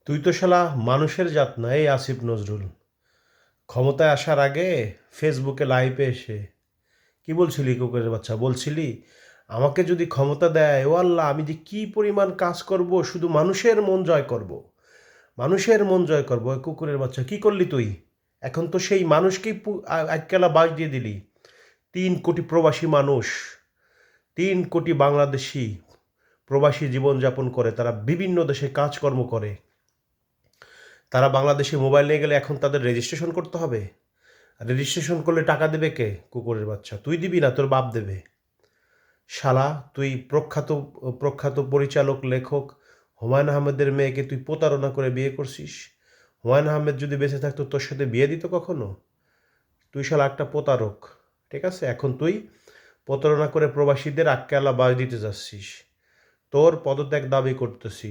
তুই তো শালা মানুষের জাত না এই আসিফ নজরুল। ক্ষমতায় আসার আগে ফেসবুকে লাইভে এসে কি বলছিলি কুকুরের বাচ্চা? বলছিলি আমাকে যদি ক্ষমতা দেয়, ও আল্লাহ, আমি যে কি পরিমাণ কাজ করব, শুধু মানুষের মন জয় করব, মানুষের মন জয় করব। ওই কুকুরের বাচ্চা কি করলি তুই? এখন তো সেই মানুষকেই এককেলা বাস দিয়ে দিলি। 3 কোটি প্রবাসী মানুষ, 3 কোটি বাংলাদেশি প্রবাসী জীবনযাপন করে, তারা বিভিন্ন দেশে কাজকর্ম করে। তারা বাংলাদেশে মোবাইল নিয়ে গেলে এখন তাদের রেজিস্ট্রেশন করতে হবে। রেজিস্ট্রেশন করলে টাকা দেবে কে? কুকুরের বাচ্চা, তুই দিবি না, তোর বাপ দেবে। শালা, তুই প্রখ্যাত প্রখ্যাত পরিচালক লেখক হুমায়ুন আহমেদের মেয়েকে তুই প্রতারণা করে বিয়ে করছিস। হুমায়ুন আহমেদ যদি বেঁচে থাকতো তোর সাথে বিয়ে দিত কখনো? তুই শালা একটা প্রতারক। ঠিক আছে, এখন তুই প্রতারণা করে প্রবাসীদের আক্কেলা বাজ দিতে যাচ্ছিস। তোর পদত্যাগ দাবি করতেছি।